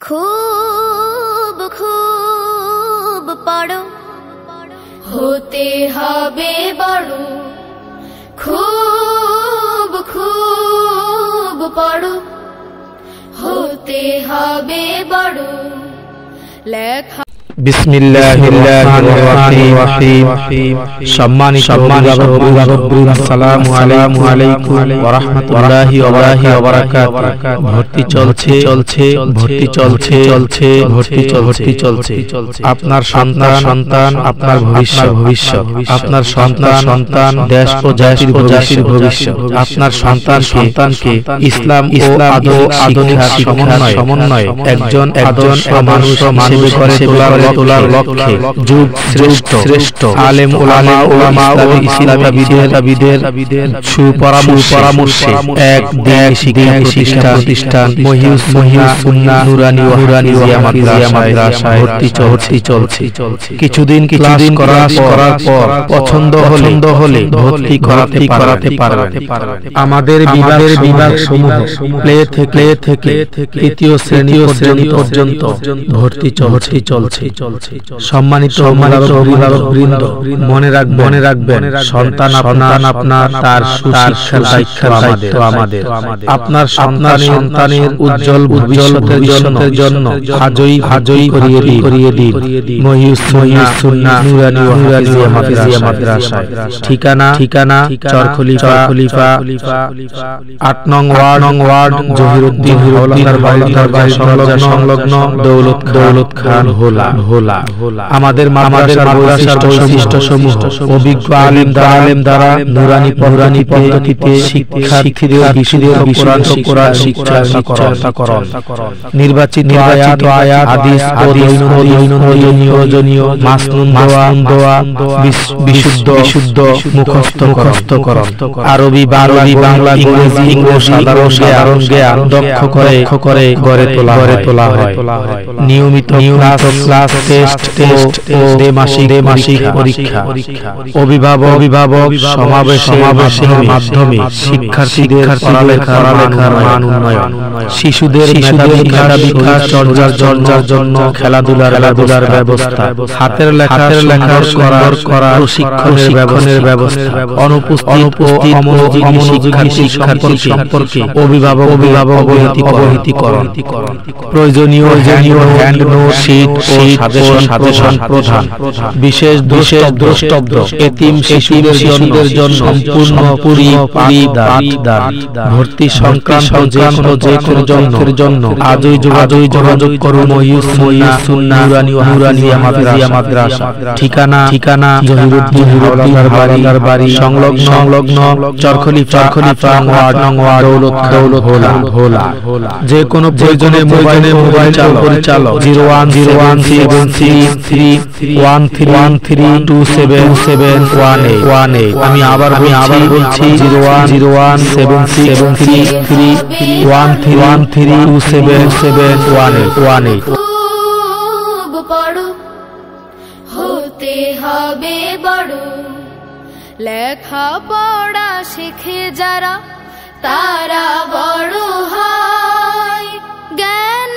खूब खूब पढ़ो होते हबे बड़ो खूब खूब पढ़ो होते हबे बड़ो लेखा बिस्मिल्लाहिर्रहमानिर्रहीम सम्मानित আসসালামু আলাইকুম ওয়া রাহমাতুল্লাহি ওয়া বারাকাতুহু ভর্তি চলছে আপনার সন্তান আপনার ভবিষ্যৎ আপনার সন্তান দেশ ও জাতির ভবিষ্যৎ আপনার সন্তানকে ইসলাম ও আধুনিক শিক্ষার সমন্বয়ে একজন মানুষ করে তোলার লক্ষ্যে যুগ শ্রেষ্ঠ আলেম ওলামা ও ইসলামীদের সুপরামর্শে এক শিক্ষা প্রতিষ্ঠান মহিউস সুন্নাহ নুরানি মাদ্রাসায় ভর্তি চলছে কিছুদিন ক্লাস করার পর পছন্দ হলে ভর্তি করাতে পারবেন। আমাদের বিভাগ সমূহ প্লে থেকে তৃতীয় শ্রেণী পর্যন্ত ভর্তি চলছে। সম্মানিত অভিভাবকবৃন্দ মনে রাখবেন সন্তান আপনার তার সুশিক্ষার দায়িত্ব আমাদের। আপনার সন্তানের উজ্জ্বল ভবিষ্যতের জন্য আজই করিয়ে দিন মহিউস সুন্নাহ নুরানি মাদ্রাসায়। ঠিকানা চরখলিফা 8 নং ওয়ার্ড জহিরুদ্দিন হাওলাদার বাড়ি সংলগ্ন দৌলত খান হোলা। আমাদের মাদ্রাসার বৈশিষ্ট্যসমূহ অভিজ্ঞ আলেম দ্বারা নুরানি পদ্ধতিতে শিক্ষার্থীদের কোরআন শিক্ষাকরণ, নির্বাচিত আয়াত হাদিস ও প্রয়োজনীয় মাসনুন দোয়া বিশুদ্ধ মুখস্থকরণ, আরবি বাংলা ইংরেজি ও সাধারণ জ্ঞান দক্ষ করে গড়ে তোলা হয়। নিয়মিত ক্লাস টেস্ট ও দ্বিমাসিক পরীক্ষা, অভিভাবক সমাবেশের মাধ্যমে শিক্ষার্থীদের পড়ালেখার মান উন্নয়ন, শিশুদের মেধা বিকাশ চর্চার জন্য খেলাধুলার ব্যবস্থা, হাতের লেখার করা প্রশিক্ষণের ব্যবস্থা, অনুপস্থিত অমনোযোগী শিক্ষার্থী সম্পর্কে অভিভাবক অবহিতকরণ, প্রয়োজনীয় হ্যান্ড নোট শীট ও সাজেশন প্রদান, বিশেষ দ্রষ্টব্য এতিম শিশুদের জন্য সম্পূর্ণ ভর্তি সংক্রান্ত যে কোনো জন্য আজই যোগাযোগ করুন মহিউস সুন্নাহ নুরানি মাদ্রাসা। ঠিকানা জহিরুদ্দিন হাওলাদার বাড়ি সংলগ্ন চরখলিফা 8 নং ওয়ার্ড দৌলত হোলা। যে কোনো প্রয়োজনে মোবাইল পরিচালক 0173132718। আমি আবার বলছি 0173132718। खूब पढ़ो होते हबे बड़ो लेखा पढ़ा शिखे যারা তারা বড় হয় জ্ঞান